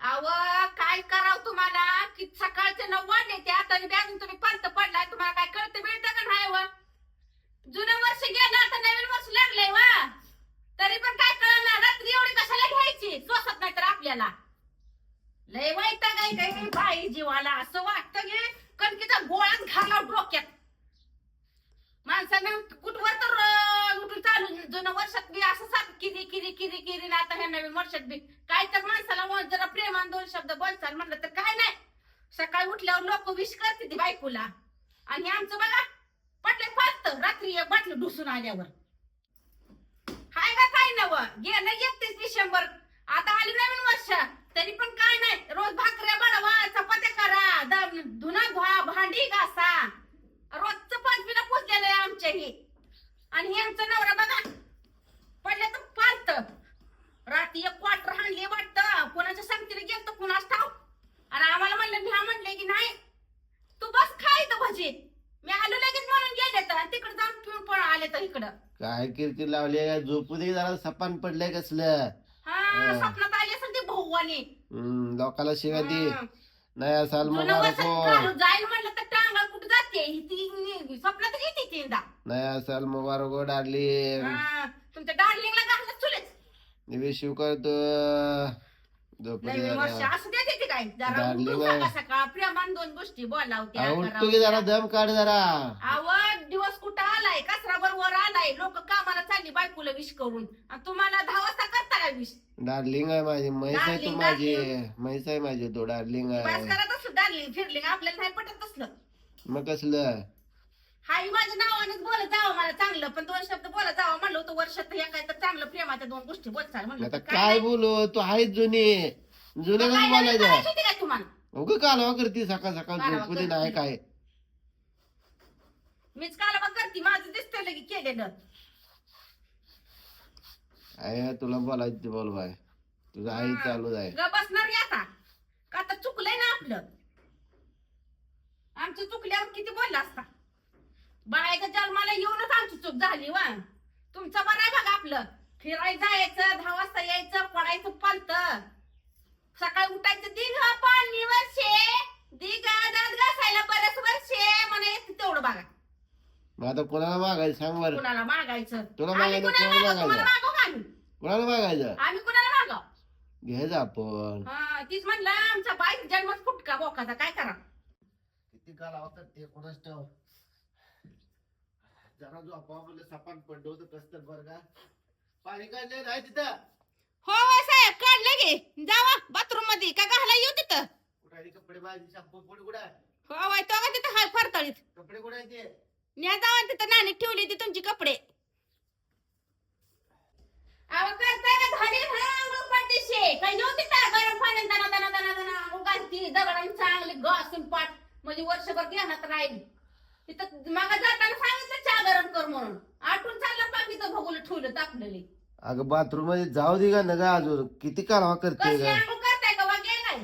अव काय करावं तुम्हाला की सकाळचे 9 वाजले ते आता अजून तुम्ही पंत पडलाय तुम्हाला काय कळतं मिळतं का नाही व जुनं वर्ष गेलं आता नवीन वर्ष लागलंय वा तरी पण काय कळणार रात्री एवढी कशाला घ्यायची सोसत नाही तर आपल्याला लय वैताग आहे काय बाई जीवाला असं वाटतं की कणकीचा गोळाच घाला डोक्यात माणसानं कुठवर तर उठून चालू जुनं वर्षात बी असं सारखं किरी किरी किरी किरी ना आता ह्या नवीन वर्षात बी काय तर माणसाला जरा प्रेमान 2 शब्द बोलचाल म्हणलं तर काय नाही सकाळी उठल्यावर लोक विश करते ती बायकोला आणि आमचं बघा पटले फास्ट रात्री एक बाटलं ढुसून आल्यावर हाय का काय नव गेलं 31 डिसेंबर आता आली नवीन वर्ष तरी पण काय नाही रोज भाकऱ्या बडवा चपात्या करा धुना धुवा भांडी घासा रोजचं पाचवीला पोचलेलं आहे आमच्या ही आणि हे आमचं नवरा बघा पडले तर पालत रात्री 1 क्वार्टर हाणली वाटतं कोणाच्या संगतीला गेलतो कुणाच ठाव आणि आम्हाला म्हणलं मी म्हणले की नाही तू बस खायचं भजी मी आलो लगेच म्हणून गेले तर तिकडे जाऊन पिऊन पण आले तर इकडं काय कीर्ती लावली झोपू दे जरा सपान पडलंय कसलं हा स्वप्नात आली असेल ती भाऊवानी लोकाला शिवाय दी नाही असाल मग जाईल म्हणलं तर टांगा कुठं जाते ती स्वप्नात येते तीनदा नाही असाल मुबारक डारली तुमच्या डार्लिंगला घालत चुलेच विश करतो नवीन वर्ष असं देते ती काय जरा उठून सकाळ सकाळ प्रेमान 2 गोष्टी बोलावत्या उठतो की जरा दम काढ जरा आवड दिवस कुठं आलाय कसरावर वर आलाय लोक कामाला चालली बायकोला विश करून आणि तुम्हाला 10 वाजता करता का विश डार्लिंग आहे माझी म्हैस आहे तू माझी म्हैस आहे माझी तो डार्लिंग बस आहे करत असं डार्लिंग फिरलिंग आपल्याला नाही पटत असलं मग कसलं हाई माझ्या नावानेच बोलत जावं मला चांगलं पण 2 शब्द बोलत जावं म्हणलं होतं वर्षात या काय तर चांगलं प्रेमाच्या 2 गोष्टी बोलचाल म्हणलं आता काय बोलू तू आहेच जुनी जुने कसं बोलायचं काय तुम्हाला उग कालवा करते सकाळ सकाळ झोपू दे नाही काय मीच कालवा करते माझं दिसतंय लगे केलेलं आहे तुला बोलायचं ते बोल बाय तुझं आई चालू आहे ग बसणार आता का आता चुकलंय ना आपलं आमचं चुकल्यावर किती बोलला असता बाळाच्या जन्माला येऊनच आमची चूक झाली वा तुमचं बरं आहे बघा आपलं फिरायला जायचं 10 वाजता यायचं पडायचं पालत सकाळी उठायचं दिग पाणी वर्षे दिग दात घासायला बरंच वर्षे म्हणा येत तेवढं बघा मग आता कोणाला मागायचं सांग बरं कुणाला मागायचं तुला आम्ही मागायचं कुणाला कोणाला मागू? मागायचं तुम्हाला मागू का आम्ही कोणाला मागायचं आम्ही कुणाला मागाव घ्यायचं आपण हा तीच म्हणलं आमचा बाईक जन्मच फुटका बोकाचा काय करा किती कालावा करते कोणाच ठेव जरा जो आपलं सपान पडलं होतं कसं बरं का पाणी काढले नाही तिथं हो साहेब काढलं गे जावा बाथरूम मध्ये का घाला येऊ तिथं कुठे कपडे भाजी शॅम्पू पुढे कुठे हो वाय तो का तिथं हाय फरतळीत कपडे कुठे ते न्या जावा तिथं नाणी ठेवली ती तुमची कपडे अहो करताय का झाली ना पाठीशी काय येऊ तिथं गरम पाण्यात दना दना दना दना उगाची दगडांनी चांगली घासून पाठ म्हणजे वर्षभर ध्यानात राहील तिथं मागा जाताना सांगितलं चहा गरम कर म्हणून आठवून चालला पाकीचं भगुल ठेवलं तापलेली अगं बाथरूम मध्ये जाऊ दे का नका अजून किती कालवा करते कसली का आंघोळ करताय का वागे काय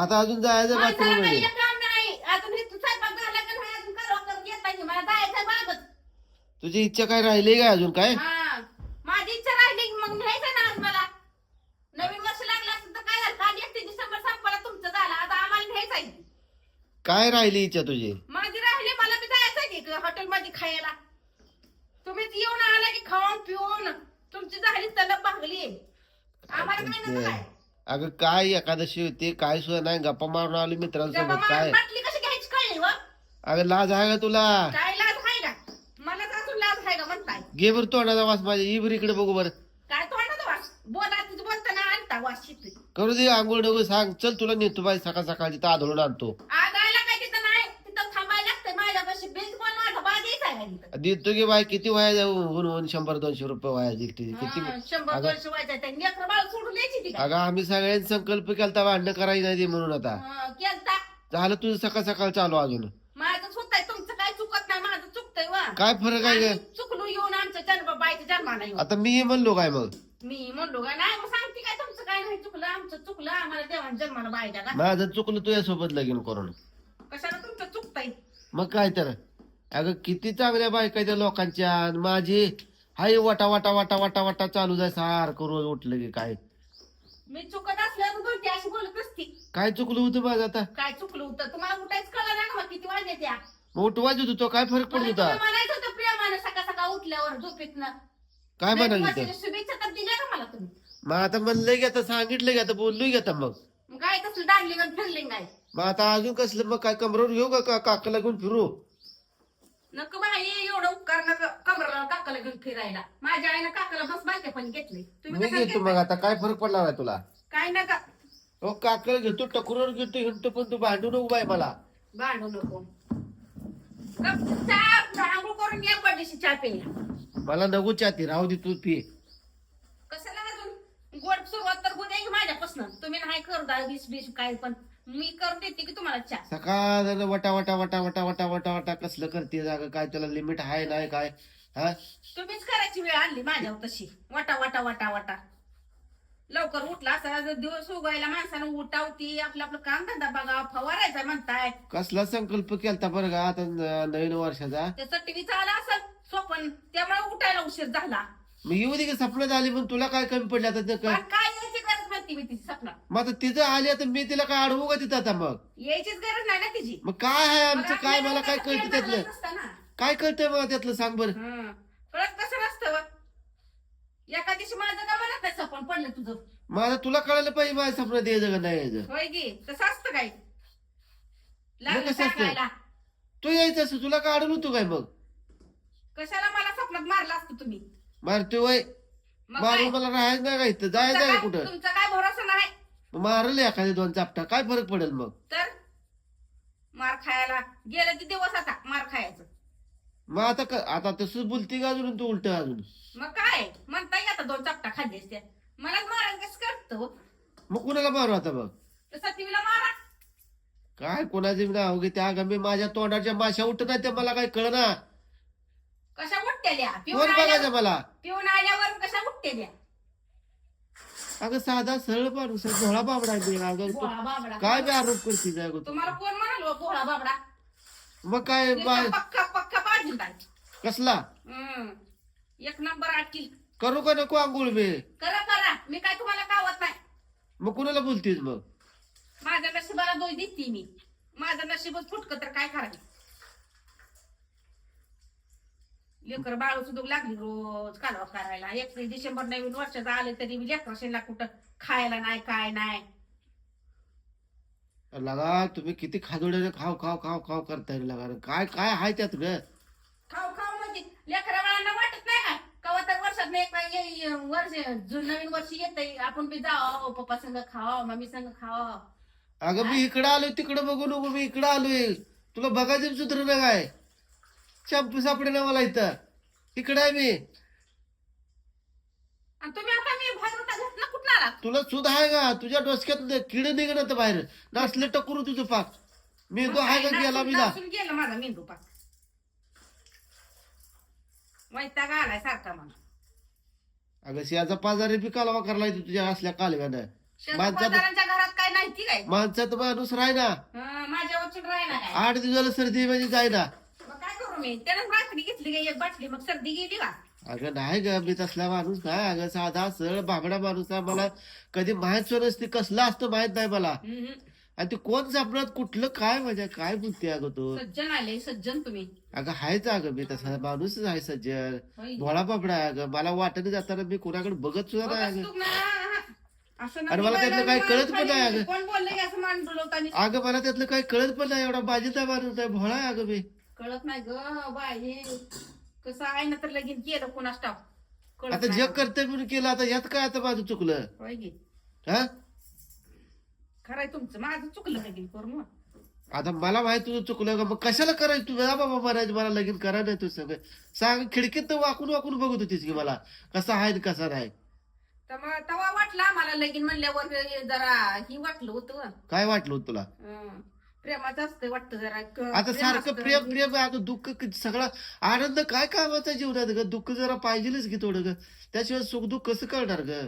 आता अजून जायचं बाथरूम माणसाला मध्ये काही काम नाही अजून हे तू स्वयंपाक झाला का नाही अजून करावं करत येत नाही मला जायचं बाबच तुझी इच्छा काय राहिली का अजून काय हा माझी इच्छा राहिली की मग न्यायचं ना आज मला नवीन वर्ष लागलं असतं तर काय झालं काल 31 डिसेंबर संपला तुमचं झालं आता आम्हाला न्यायचंय काय राहिली इच्छा तुझी माझी राहिली मला बी जायचंय की हॉटेलमध्ये खायला तुम्हीच येऊन आला की खाऊन पिऊन तुमची झाली तलब भागली आम्हाला काय नको काय अगं काय एकादशी होती काय सुद्धा नाही गप्पा मारून आलो मित्रांसोबत काय बाटली कशी घ्यायची कळली व अगं लाज आहे का तुला काय लाज आहे का मला अजून लाज आहे का म्हणताय घे बरं तोंडाचा वास माझ्या इबर इकडे बघू बरं काय तोंडाचा वास बोला तुझं बोलताना आणता वास शिकते करू दे आंघोळ नको सांग चल तुला नेतो बाई सकाळ सकाळची तांदूळ आणतो आगायला काय तिथं नाही तिथं थांबायला लागतंय माझ्यापाशी बिल कोण माझा बा द्यायचा आहे तिथं देतो की बाई किती वाया जाऊन 100-200 रुपये वाया जिंकते किती 100-200 व्हायचं ते नेत्र बाळ सोडून द्यायची ती काय अगं आम्ही सगळ्यांनी संकल्प केलता भांडणं करायची नाही ते म्हणून आता केलता झालं तुझं सकाळ सकाळ चालू अजून माझं चुकतंय तुमचं काय चुकत नाही माझं चुकतंय वा काय फरक आहे आम्ही चुकलो येऊन आमच्या जन्म बाईच्या जन्माला येऊन आता मी म्हणलो काय मग मी म्हणलो का नाही मग सांगते काय तुमचं काय नाही चुकलं आमचं चुकलं आम्हाला देवान जन्माला बायच्या का माझं चुकलं तुझ्यासोबत लगीन करून कशाला तुमचं चुकतंय मग काय तर अगं किती चांगल्या बायका त्या लोकांच्या आणि माझी हाय वाटा वाटा वाटा वाटा वाटा चालू जाय सारखं रोज उठलं की काय मी चुकत असल्यावर बोलते अशी बोलत नसती. काय चुकलं होतं माझं आता? काय चुकलं होतं तुम्हाला उठायच कळलं नाही ना मग किती वाजले त्या. मग उठवायचं होतं, काय फरक पडत होता? म्हणायचं होतं प्रेमानं सकाळ सकाळ उठल्यावर झोपेतनं. काय म्हणाल नवीन वर्षाच्या शुभेच्छा तर दिल्या का मला तुम्ही? मग आता म्हणलंय की आता सांगितलं की आता बोललोय की आता मग मग काय तसलं डांगलिंग आणि फिरलिंग आहे. मग आता अजून कसलं मग काय कमरावर घेऊ का काकाला घेऊन फिरू? नको बाई एवढं उपकार नका कमराला काकाला घेऊन फिरायला. माझ्या आईनं काकाला बस बायका पण घेतली. तुम्ही मी कशाला घेतो घेताय? मग आता काय फरक पडला नाही तुला? काय नका हो काकाला घेतो, टकुरावर घेतो, हिंडतो, पण तू भांडू नको बाय मला. भांडू नको. आंघोळ करून या पडदेशी चहा प्यायला. मला नको चाती, राहू दे तू पी. कशाला अजून गोड सुरुवात तर होऊ द्या माझ्यापासून. तुम्ही नाही करू दा बीस काय पण मी करून देते की तुम्हाला चहा. सकाळ झालं वटा वटा वटा वटा वटा वटा वटा कसलं करते जागा, काय त्याला लिमिट आहे नाही काय? हा तुम्हीच करायची वेळ आणली माझ्यावर तशी. वाटा वाटा वाटा वाटा लवकर उठला असा जर दिवस उगायला माणसानं उठावती. आपलं आपलं काम धंदा बघा, फवारायचा म्हणताय. कसला संकल्प केलता बरं का आता नवीन वर्षाचा? त्याचा टीव्हीचा आला असं स्वप्न त्यामुळे उठायला उशीर झाला. मी येऊ दे की स्वप्न झाली, पण तुला काय कमी पडलं आता ते काय? पण काय यायची गरज नव्हती मी तिची स्वप्न. मग आता तिचं आली आता मी तिला काय अडवू का तिथं आता? मग यायचीच गरज नाही ना तिची. मग काय आहे मग आमचं? काय मला काय आपल्याला कळतं प्रेम त्यातलं? झालं नसतं ना. काय कळतंय मला त्यातलं सांग बरं? हं. कळत कसं नसतं व? एका दिवशी माझं का म्हणत नाही स्वप्न पडलं तुझं. मग आता तुला कळायला पाहिजे माझ्या स्वप्नात यायचं का नाही यायचं. होय गे तसं असतं काय मग लागलं कसं असतं? सांगायला. तू यायचं असं तुला काय अडवलं होतो काय? मग कशाला मला स्वप्नात मारलं असतं तुम्ही. मारतोय वय? मग काय? मारून मला राहायचं नाही का इथं? तुमचा जायचं आहे काय- कुठं? तुमचा काय भरोसा नाही मारल एखादे दोन चापटा, काय फरक पडेल मग? तर मार खायला गेलं ते दिवस आता मार खायचं. मग आता आता तसंच बोलती का अजून तू उलट अजून? मग काय म्हणताय आता दोन चपटा खाल्लीस त्या मला मारायला कसं करतो. मग कुणाला मारू आता मग? तसा टीव्हीला मारा. काय कोणाचे नाव घे त्या गमी माझ्या तोंडाच्या माशा उठत नाही, त्या मला काय कळना. कशा उठतेल्या कोण बघायचं मला? पिऊन आल्यावर कशा उठतेल्या. अगं साधा सरळ माणूस आहे, भोळा बाबडा आहे मी. अगं तू भोळा बाबडा काय बी आरोप करते अगं तू? तुम्हाला कोण म्हणाल हो भोळा बाबडा. मग काय नुसता पक्का पक्का पाहिजे काय. कसला एक नंबर आटली. करू का नको आंघोळ बे? करा करा मी काय तुम्हाला कावत नाही. मग कुणाला बोलतीस मग? माझ्या नशिबाला दोष देते मी. माझं नशीबच फुटकं तर काय करायचं. लेकर बाळू सुद्धा लागली रोज कालवा करायला. 31 डिसेंबर नवीन वर्षाचं आले तरी लेकराशीला कुठं खायला नाही काय नाही. लगा तुम्ही किती खादोड्याने खाव खाव खाव खाव करताय लगा. काय काय आहे त्यात ग? खाऊ खाऊ म्हणजे लेकरा बाळांना वाटत नाही का कवा तर वर्षात वर्ष नवीन वर्ष येत आपण बी जावं पप्पा संग खावा मम्मी संग खावा. अगं मी इकडं आलोय तिकडं बघू नको, मी इकडं आलोय. तुला बघायचं सुधर ना काय? शॅम्पू सापडे ना मला इथं. इकडं आहे मी. आणि तुम्ही आता मी बाहेर होता घातला कुठं आला. तुला सुध आहे का? तुझ्या डोसक्यात किड निघणं तर बाहेर नसलं टकरू तुझं पाक. मेंदू आहे का गेला मी जा. गेला माझा मेंदू पाक. वैताग आलाय सारखा मला. अगं शेजा पाजारी बी कालवा करायला तुझ्या असल्या कालव्यानं. शेजारच्या घरात काय नाही ती काय माणसात माणूस राही ना. माझ्यावरची राहिना काय. 8 दिवसाला सर्दी म्हणजे जाय ना. मग काय करू मी त्यानं बाटली घेतली का एक बाटली मग सर्दी गेली का. अगं नाही ग मी तसला माणूस नाही. अगं साधा सरळ बाबडा माणूस आहे. मला कधी माहित नसते कसला असतं माहित नाही मला. आणि ते कोण सापडत कुठलं काय म्हणजे काय बोलते अगं तू? सज्जन आले सज्जन तुम्ही. अगं हायच अगं मी तसा माणूसच आहे सज्जन. होय. भोळा बाबडा आहे अगं. मला वाटत जाताना मी कोणाकडे बघत सुद्धा नाही बघच अगं. तू ना. असं अरे मला त्यातलं काही कळत पण नाही अगं. कोण बोलले की असं मान डुलवतानी. अगं मला त्यातलं काही कळत पण नाही. एवढा बाजीचा माणूस आहे, भोळा आहे अगं मी. कळत नाही ग बाई कसं आहे ना तर लगीन केलं कोणाच टाक. कळत आता नाही. जग करते म्हणून केलं, आता यात काय आता माझं चुकलं? होय गे. हा खरंय तुमचं माझं चुकलं लगीन करून मग. आता मला माहित तुझं चुकलं का? मग कशाला करायचं तू? बाबा म्हणायचं मला लगीन करा नाही तू सगळं सांग. खिडकीत तर वाकून वाकून बघत होतीस की मला कसा आहे आणि कसा नाही. तर मग तेव्हा वाटला मला लगीन म्हणल्यावर जरा ही वाटलं होतं. काय वाटलं होतं तुला? प्रेमाचं असतं वाटतं जरा आता सारखं प्रेम प्रेम अगं दुःख सगळा आनंद काय कामाचा जीवनात ग? दुःख जरा पाहिजेच की थोडं ग. त्याशिवाय सुख दुःख कसं करणार ग?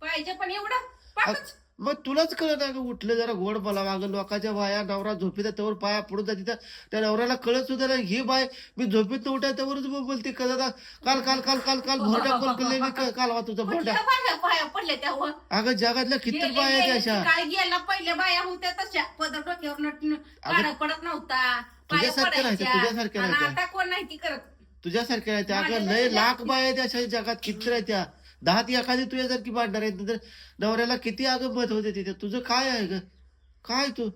पाहिजे पण एवढं पाकच मग तुलाच कळत ना ग, उठलं जरा गोड बोला वागं, लोकांच्या बाया नवरा झोपीत आहे त्यावर पाया पडून जाते, त्या नवऱ्याला कळत सुद्धा नाही ही बाय मी झोपीत उठाय त्यावरच बोलते कळत. काल काल काल काल काल भोरड्या कोण केले मी कालवा तुझा भोरड्या. कुठल्या बाया पाया पडल्या त्यावर अगं जगातल्या किती बाया आहेत अशा. काय गेला पहिल्या बाया होत्या तशा पदर डोक्यावर काढा पडत नव्हता, पाया तुझ्यासारख्या राहत्या, पडायच्या. तुझ्यासारख्या आणि राहत्या. आता कोण नाही ती करत. तुझ्यासारख्या राहत्या अगं, लय लाख बाया आहेत अशा जगात, किती राहत्या. 10 ती एखादी तुझ्यासारखी भांडणार आहेत, तर नवऱ्याला किती अगं मत होते तिथे. तुझं काय आहे ग, काय तू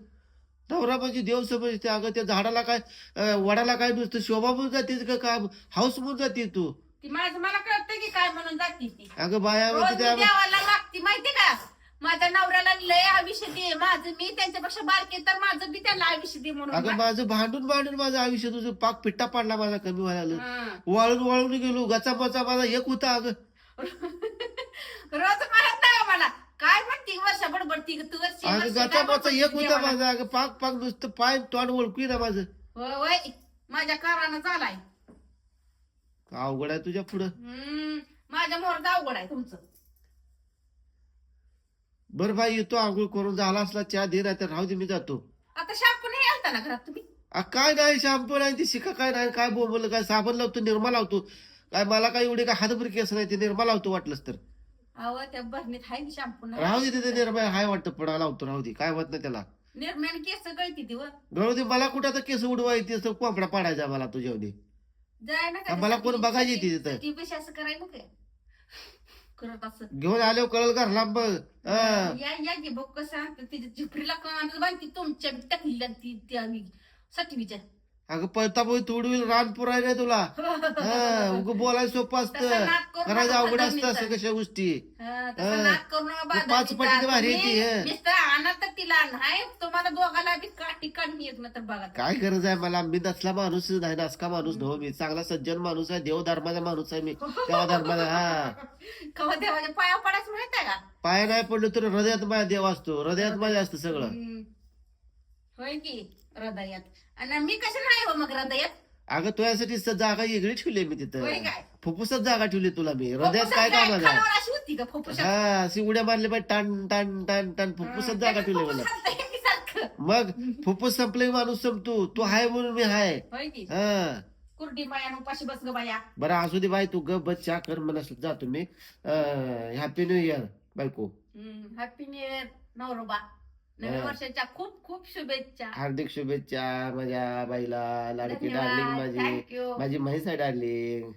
नवरा म्हणजे देव समजते अगं. त्या झाडाला काय वडाला काय नुसतं शोभा म्हणून जातेस का, काय हाऊस म्हणून जाते तू. ती माझं मला कळतं की काय म्हणून जाती ती. अगं बाया रोज म्हणजे मी त्या देवाला लागती माहिती का. माझ्या नवऱ्याला लय आयुष्य दे, माझं मी त्यांच्यापेक्षा बारके तर माझं बी त्याला आयुष्य दे म्हणून. अगं माझं भांडून भांडून माझं आयुष्य तुझं पाक पिट्टा पाडला माझा, कमी व्हायला लागलं. हं. वाळून वाळून गेलो, गचा बचा माझा एक होता अगं. रोज म्हणत नाही मला काय म्हणती वर्षा बडबडती तू वर्षी अगं गचा बचा एक होता माझा अगं, पाक पाक नुसतं पाय तोंड ओळखू ना माझं. वय माझ्या कारानं झालाय. अवघड आहे तुझ्या पुढं. माझ्या मोर अवघड आहे तुमचं. बरं बाई येतो, आंघोळ करून झाला असला चहा दे, नाही तर राहू दे मी जातो. आता शॅम्पू नाही आणता ना घरात तुम्ही. काय नाही शॅम्पू नाही, ती शिका काय नाही, काय बोंबलं काय, साबण लावतो निरमा लावतो. काय मला काय एवढे काय हातभर केस नाही, ते निरमा लावतो वाटलंच तर. अहो त्या बरणीत आहे शॅम्पू ना. राहू दे तिथे निरमा हाय वाटतं, पडा लावतो, राहू दे काय होत नाही त्याला. निर्म्यान केस गळती ती वर राहू दे, मला कुठं आता केस उडवायची असं कोंबडा पाडायचा मला तुझ्यावनी. जाय ना मला कोण बघायची तिथं. ती पैसे असं करायला काय करत असं. घेऊन आल्यावर कळल का लांब. या की बघ कसं तिच्या झिपरीला कमांड बांधती तुमच्या टाकली ती त्या सटवीच्या. अगं पळता पोय तोडवील रान पुराय तुला. उग बोलायला सोपं असतं, करायचं अवघड असतं असं कशा गोष्टी. पाच पटीने भारी येते. आणत तिला नाही तुम्हाला दोघाला बी काठी काढून येत ना तर बघा काय गरज आहे मला, मी नसला माणूस नाही, नासका माणूस नव्ह मी, चांगला सज्जन माणूस आहे, देव धर्माचा माणूस आहे मी, देवा धर्माचा. हा कवा देवाच्या पाया पडायचं माहित आहे का. पाय नाही पडलो तर हृदयात माझ्या देव असतो, हृदयात माझ्या असतं सगळं. होय की हृदयात. आणि मी कसं नाही हो मग हृदयात. अगं तुझ्यासाठी जागा वेगळी ठेवली मी तिथं, होय काय फुफ्फुसात जागा ठेवली तुला मी, हृदयात काय काम आहे. खानावर अशी होती का फुफ्फुसात. हा अशी उड्या मारली पाहिजे, टन टन टन टन फुफ्फुसात जागा ठेवली मला. सारखं मग फुफ्फुस संपले माणूस संपतो, तू हाय म्हणून मी हाय. होय की हा कुर्डी बाया उपाशी बस ग बाया. बरं असू दे बाई, तू ग बस चहा कर, मला जातो मी. हॅपी न्यू इयर बायको. हॅपी न्यू इयर नवरोबा. नवीन वर्षाच्या खूप खूप शुभेच्छा. हार्दिक शुभेच्छा माझ्या बाईला, लाडकी धन्यवाद. डार्लिंग माझी, Thank you. माझी म्हैस आहे डार्लिंग.